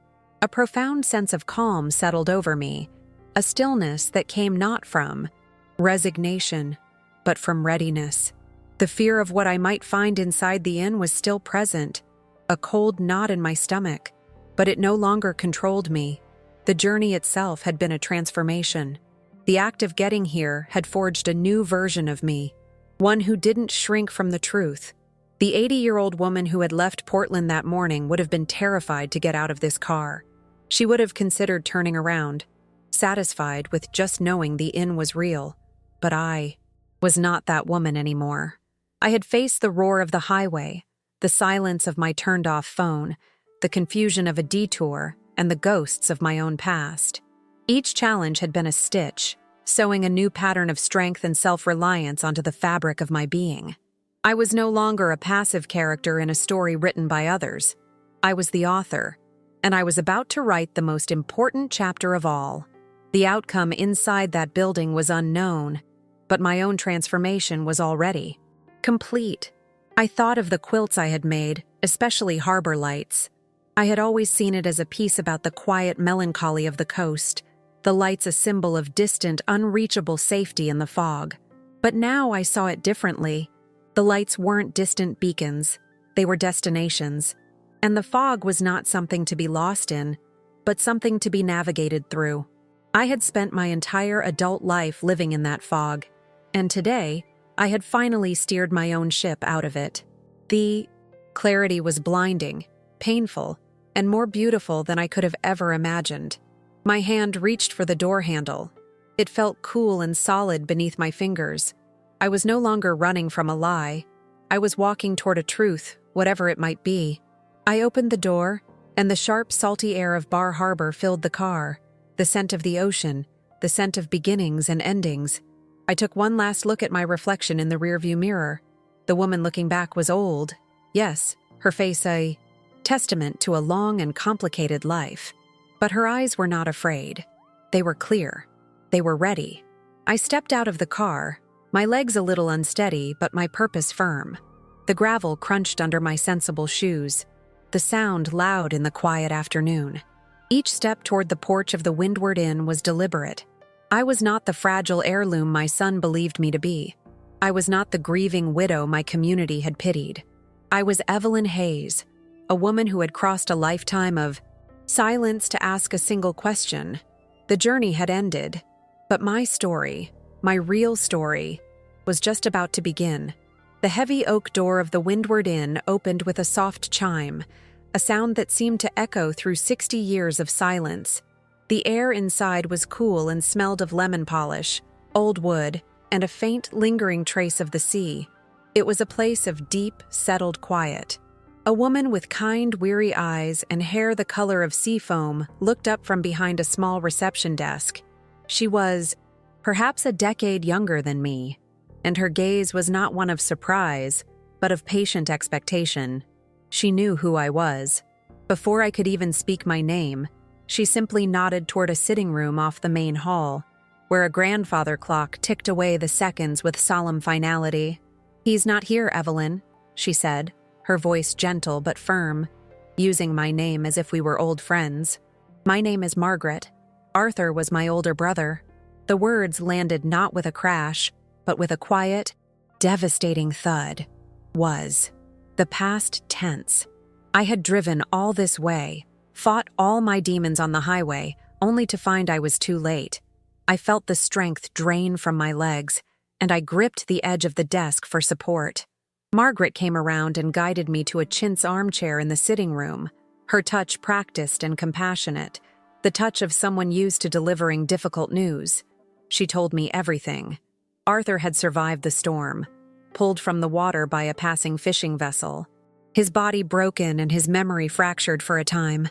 A profound sense of calm settled over me, a stillness that came not from resignation, but from readiness. The fear of what I might find inside the inn was still present, a cold knot in my stomach, but it no longer controlled me. The journey itself had been a transformation. The act of getting here had forged a new version of me, one who didn't shrink from the truth. The 80-year-old woman who had left Portland that morning would have been terrified to get out of this car. She would have considered turning around, satisfied with just knowing the inn was real. But I was not that woman anymore. I had faced the roar of the highway, the silence of my turned-off phone, the confusion of a detour, and the ghosts of my own past. Each challenge had been a stitch, sewing a new pattern of strength and self-reliance onto the fabric of my being. I was no longer a passive character in a story written by others. I was the author, and I was about to write the most important chapter of all. The outcome inside that building was unknown, but my own transformation was already complete. I thought of the quilts I had made, especially harbor lights. I had always seen it as a piece about the quiet melancholy of the coast, the lights a symbol of distant, unreachable safety in the fog. But now I saw it differently. The lights weren't distant beacons, they were destinations. And the fog was not something to be lost in, but something to be navigated through. I had spent my entire adult life living in that fog, and today, I had finally steered my own ship out of it. The clarity was blinding, painful, and more beautiful than I could have ever imagined. My hand reached for the door handle. It felt cool and solid beneath my fingers. I was no longer running from a lie. I was walking toward a truth, whatever it might be. I opened the door, and the sharp, salty air of Bar Harbor filled the car, the scent of the ocean, the scent of beginnings and endings. I took one last look at my reflection in the rearview mirror. The woman looking back was old. Yes, her face a testament to a long and complicated life. But her eyes were not afraid. They were clear. They were ready. I stepped out of the car, my legs a little unsteady, but my purpose firm. The gravel crunched under my sensible shoes, the sound loud in the quiet afternoon. Each step toward the porch of the Windward Inn was deliberate. I was not the fragile heirloom my son believed me to be. I was not the grieving widow my community had pitied. I was Evelyn Hayes, a woman who had crossed a lifetime of silence to ask a single question. The journey had ended, but my story, my real story, was just about to begin. The heavy oak door of the Windward Inn opened with a soft chime, a sound that seemed to echo through 60 years of silence. The air inside was cool and smelled of lemon polish, old wood, and a faint, lingering trace of the sea. It was a place of deep, settled quiet. A woman with kind, weary eyes and hair the color of sea foam looked up from behind a small reception desk. She was, perhaps a decade younger than me, and her gaze was not one of surprise, but of patient expectation. She knew who I was. Before I could even speak my name, she simply nodded toward a sitting room off the main hall, where a grandfather clock ticked away the seconds with solemn finality. "He's not here, Evelyn," she said, her voice gentle but firm, using my name as if we were old friends. "My name is Margaret. Arthur was my older brother." The words landed not with a crash, but with a quiet, devastating thud. Was. The past tense. I had driven all this way, fought all my demons on the highway, only to find I was too late. I felt the strength drain from my legs, and I gripped the edge of the desk for support. Margaret came around and guided me to a chintz armchair in the sitting room, her touch practiced and compassionate. the touch of someone used to delivering difficult news. She told me everything. Arthur had survived the storm, pulled from the water by a passing fishing vessel. His body broken and his memory fractured for a time.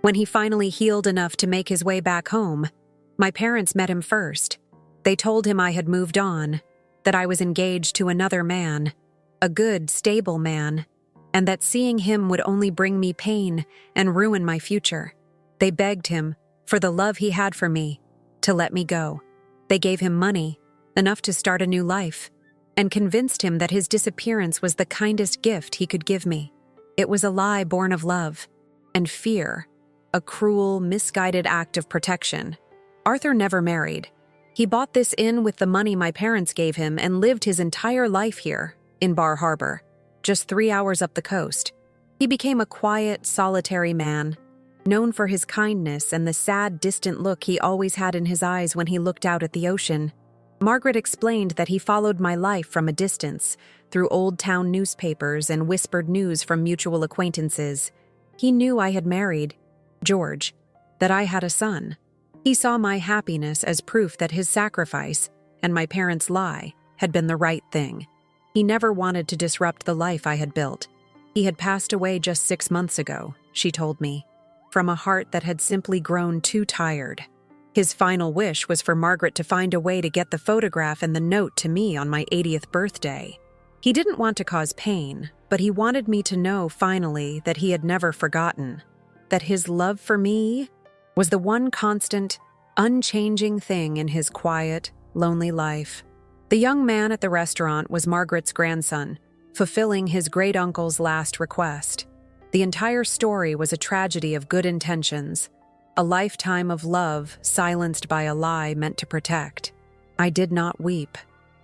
When he finally healed enough to make his way back home, my parents met him first. They told him I had moved on, that I was engaged to another man, a good, stable man, and that seeing him would only bring me pain and ruin my future. They begged him, for the love he had for me, to let me go. They gave him money, enough to start a new life, and convinced him that his disappearance was the kindest gift he could give me. It was a lie born of love and fear, a cruel, misguided act of protection. Arthur never married. He bought this inn with the money my parents gave him and lived his entire life here, in Bar Harbor, just 3 hours up the coast. He became a quiet, solitary man, known for his kindness and the sad, distant look he always had in his eyes when he looked out at the ocean. Margaret explained that he followed my life from a distance, through old town newspapers and whispered news from mutual acquaintances. He knew I had married George, that I had a son. He saw my happiness as proof that his sacrifice and my parents' lie had been the right thing. He never wanted to disrupt the life I had built. He had passed away just 6 months ago, she told me, from a heart that had simply grown too tired. His final wish was for Margaret to find a way to get the photograph and the note to me on my 80th birthday. He didn't want to cause pain, but he wanted me to know finally that he had never forgotten, that his love for me was the one constant, unchanging thing in his quiet, lonely life. The young man at the restaurant was Margaret's grandson, fulfilling his great-uncle's last request. The entire story was a tragedy of good intentions, a lifetime of love silenced by a lie meant to protect. I did not weep.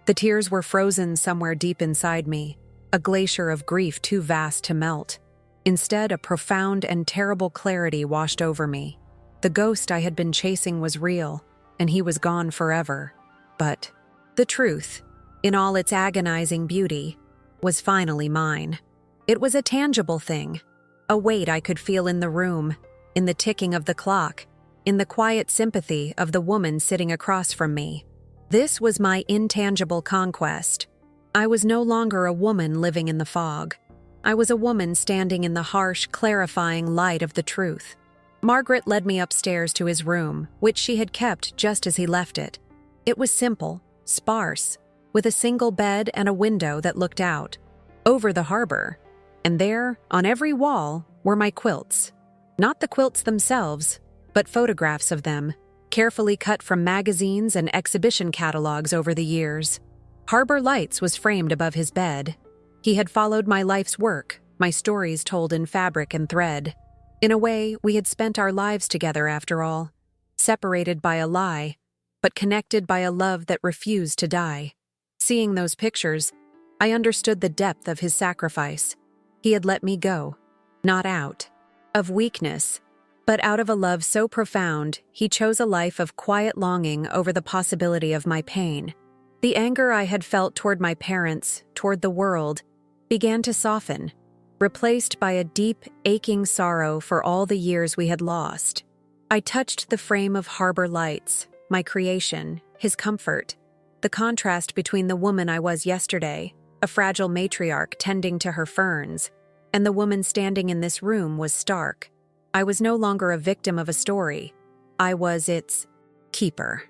The tears were frozen somewhere deep inside me, a glacier of grief too vast to melt. Instead, a profound and terrible clarity washed over me. The ghost I had been chasing was real, and he was gone forever. But the truth, in all its agonizing beauty, was finally mine. It was a tangible thing, a weight I could feel in the room, in the ticking of the clock, in the quiet sympathy of the woman sitting across from me. This was my intangible conquest. I was no longer a woman living in the fog. I was a woman standing in the harsh, clarifying light of the truth. Margaret led me upstairs to his room, which she had kept just as he left it. It was simple, sparse, with a single bed and a window that looked out over the harbor. And there, on every wall, were my quilts. Not the quilts themselves, but photographs of them, carefully cut from magazines and exhibition catalogs over the years. Harbor Lights was framed above his bed. He had followed my life's work, my stories told in fabric and thread. In a way, we had spent our lives together after all, separated by a lie, but connected by a love that refused to die. Seeing those pictures, I understood the depth of his sacrifice. He had let me go, not out of weakness, but out of a love so profound, he chose a life of quiet longing over the possibility of my pain. The anger I had felt toward my parents, toward the world, began to soften, replaced by a deep, aching sorrow for all the years we had lost. I touched the frame of Harbor Lights, my creation, his comfort. The contrast between the woman I was yesterday, a fragile matriarch tending to her ferns, and the woman standing in this room was stark. I was no longer a victim of a story. I was its keeper.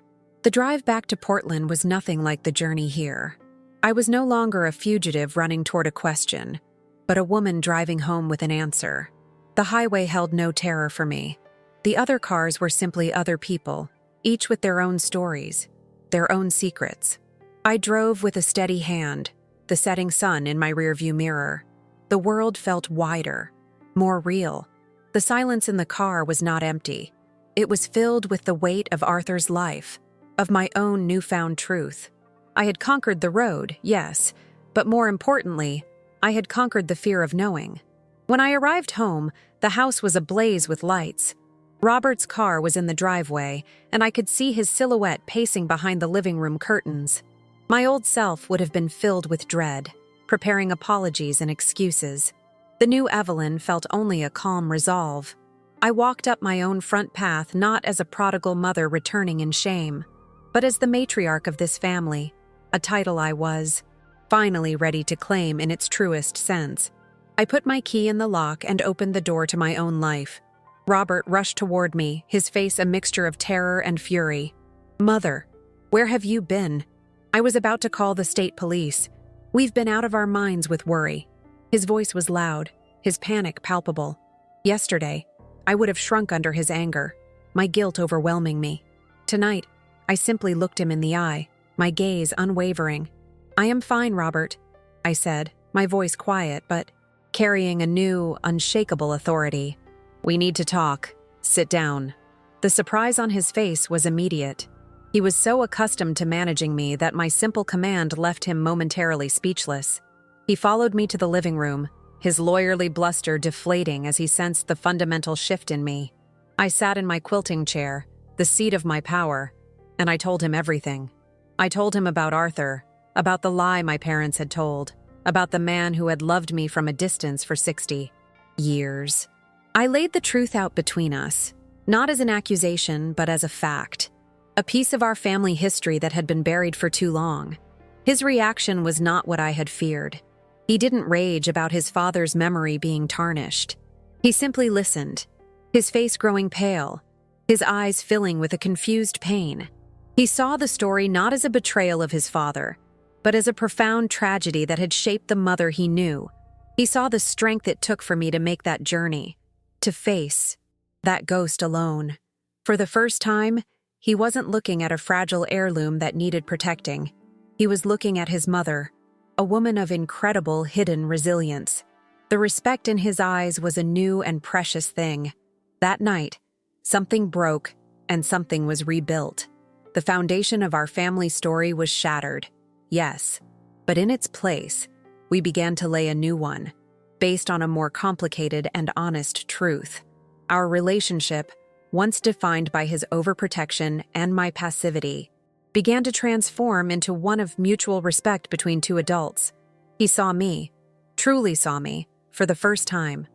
The drive back to Portland was nothing like the journey here. I was no longer a fugitive running toward a question, but a woman driving home with an answer. The highway held no terror for me. The other cars were simply other people, each with their own stories, their own secrets. I drove with a steady hand, the setting sun in my rearview mirror. The world felt wider, more real. The silence in the car was not empty. It was filled with the weight of Arthur's life, of my own newfound truth. I had conquered the road, yes, but more importantly, I had conquered the fear of knowing. When I arrived home, the house was ablaze with lights. Robert's car was in the driveway, and I could see his silhouette pacing behind the living room curtains. My old self would have been filled with dread, preparing apologies and excuses. The new Evelyn felt only a calm resolve. I walked up my own front path not as a prodigal mother returning in shame, but as the matriarch of this family, a title I was finally ready to claim in its truest sense. I put my key in the lock and opened the door to my own life. Robert rushed toward me, his face a mixture of terror and fury. "Mother, where have you been?" I was about to call the state police. "We've been out of our minds with worry." His voice was loud, his panic palpable. Yesterday, I would have shrunk under his anger, my guilt overwhelming me. Tonight, I simply looked him in the eye, my gaze unwavering. "I am fine, Robert," I said, my voice quiet but carrying a new, unshakable authority. "We need to talk. Sit down." The surprise on his face was immediate. He was so accustomed to managing me that my simple command left him momentarily speechless. He followed me to the living room, his lawyerly bluster deflating as he sensed the fundamental shift in me. I sat in my quilting chair, the seat of my power, and I told him everything. I told him about Arthur, about the lie my parents had told, about the man who had loved me from a distance for 60 years. I laid the truth out between us, not as an accusation, but as a fact. A piece of our family history that had been buried for too long. His reaction was not what I had feared. He didn't rage about his father's memory being tarnished. He simply listened, his face growing pale, his eyes filling with a confused pain. He saw the story not as a betrayal of his father, but as a profound tragedy that had shaped the mother he knew. He saw the strength it took for me to make that journey, to face that ghost alone. For the first time, he wasn't looking at a fragile heirloom that needed protecting. He was looking at his mother, a woman of incredible hidden resilience. The respect in his eyes was a new and precious thing. That night, something broke and something was rebuilt. The foundation of our family story was shattered. Yes, but in its place, we began to lay a new one, based on a more complicated and honest truth. Our relationship, once defined by his overprotection and my passivity, began to transform into one of mutual respect between two adults. He saw me, truly saw me, for the first time.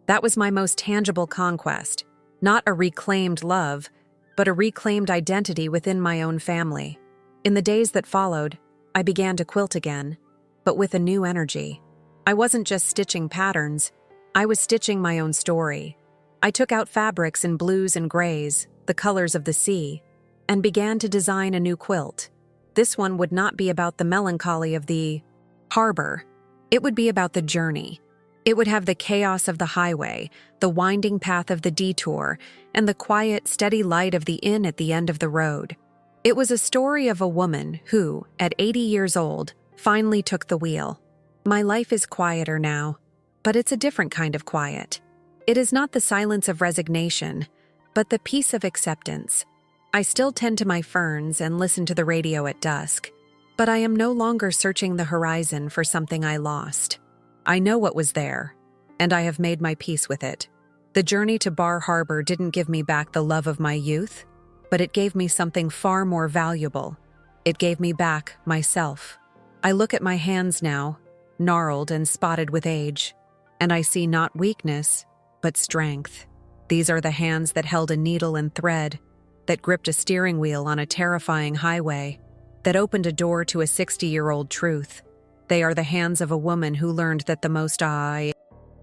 That was my most tangible conquest, not a reclaimed love, but a reclaimed identity within my own family. In the days that followed, I began to quilt again, but with a new energy. I wasn't just stitching patterns, I was stitching my own story. I took out fabrics in blues and grays, the colors of the sea, and began to design a new quilt. This one would not be about the melancholy of the harbor. It would be about the journey. It would have the chaos of the highway, the winding path of the detour, and the quiet, steady light of the inn at the end of the road. It was a story of a woman who, at 80 years old, finally took the wheel. My life is quieter now, but it's a different kind of quiet. It is not the silence of resignation, but the peace of acceptance. I still tend to my ferns and listen to the radio at dusk, but I am no longer searching the horizon for something I lost. I know what was there, and I have made my peace with it. The journey to Bar Harbor didn't give me back the love of my youth, but it gave me something far more valuable. It gave me back myself. I look at my hands now, gnarled and spotted with age, and I see not weakness, but strength. These are the hands that held a needle and thread, that gripped a steering wheel on a terrifying highway, that opened a door to a 60-year-old truth. They are the hands of a woman who learned that the most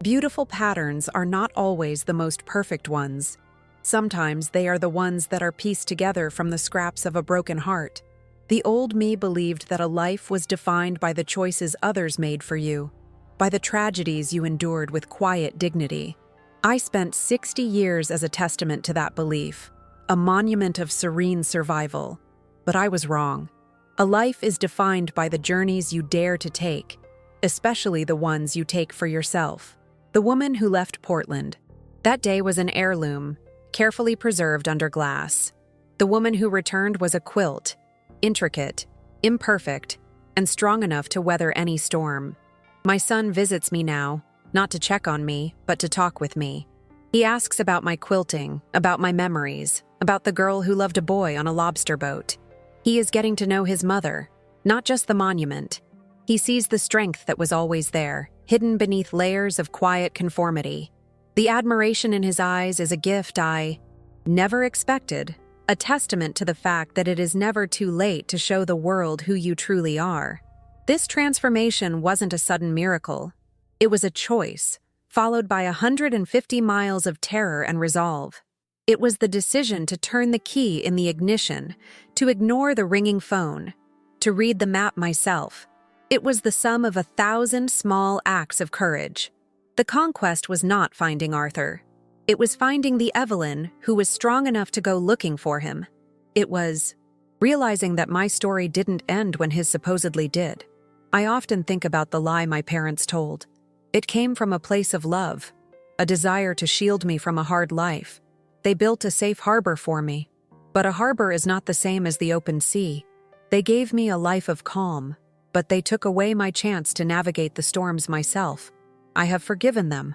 beautiful patterns are not always the most perfect ones. Sometimes they are the ones that are pieced together from the scraps of a broken heart. The old me believed that a life was defined by the choices others made for you, by the tragedies you endured with quiet dignity. I spent 60 years as a testament to that belief, a monument of serene survival. But I was wrong. A life is defined by the journeys you dare to take, especially the ones you take for yourself. The woman who left Portland. That day was an heirloom, carefully preserved under glass. The woman who returned was a quilt, intricate, imperfect, and strong enough to weather any storm. My son visits me now, not to check on me, but to talk with me. He asks about my quilting, about my memories, about the girl who loved a boy on a lobster boat. He is getting to know his mother, not just the monument. He sees the strength that was always there, hidden beneath layers of quiet conformity. The admiration in his eyes is a gift I never expected, a testament to the fact that it is never too late to show the world who you truly are. This transformation wasn't a sudden miracle. It was a choice, followed by 150 miles of terror and resolve. It was the decision to turn the key in the ignition, to ignore the ringing phone, to read the map myself. It was the sum of 1,000 small acts of courage. The conquest was not finding Arthur. It was finding the Evelyn who was strong enough to go looking for him. It was realizing that my story didn't end when his supposedly did. I often think about the lie my parents told. It came from a place of love, a desire to shield me from a hard life. They built a safe harbor for me. But a harbor is not the same as the open sea. They gave me a life of calm, but they took away my chance to navigate the storms myself. I have forgiven them.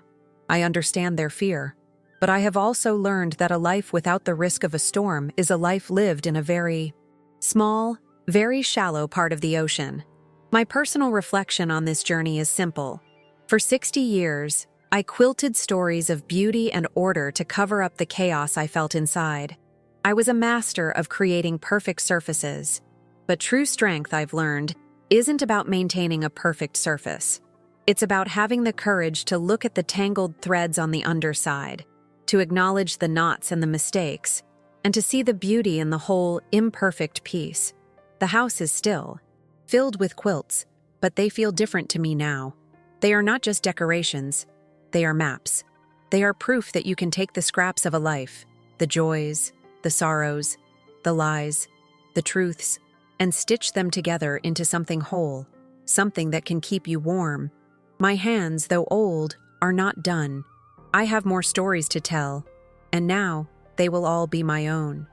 I understand their fear. But I have also learned that a life without the risk of a storm is a life lived in a very small, very shallow part of the ocean. My personal reflection on this journey is simple. For 60 years, I quilted stories of beauty and order to cover up the chaos I felt inside. I was a master of creating perfect surfaces. But true strength, I've learned, isn't about maintaining a perfect surface. It's about having the courage to look at the tangled threads on the underside, to acknowledge the knots and the mistakes, and to see the beauty in the whole imperfect piece. The house is still, filled with quilts, but they feel different to me now. They are not just decorations, they are maps. They are proof that you can take the scraps of a life, the joys, the sorrows, the lies, the truths, and stitch them together into something whole, something that can keep you warm. My hands, though old, are not done. I have more stories to tell, and now they will all be my own.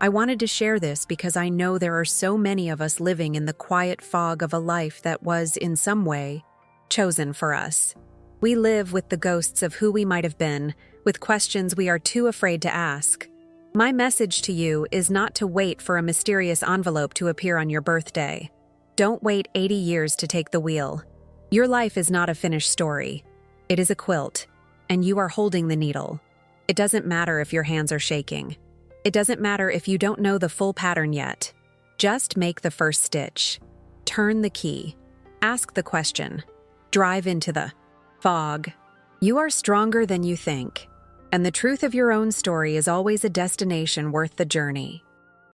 I wanted to share this because I know there are so many of us living in the quiet fog of a life that was, in some way, chosen for us. We live with the ghosts of who we might have been, with questions we are too afraid to ask. My message to you is not to wait for a mysterious envelope to appear on your birthday. Don't wait 80 years to take the wheel. Your life is not a finished story. It is a quilt, and you are holding the needle. It doesn't matter if your hands are shaking. It doesn't matter if you don't know the full pattern yet. Just make the first stitch. Turn the key. Ask the question. Drive into the fog. You are stronger than you think, and the truth of your own story is always a destination worth the journey.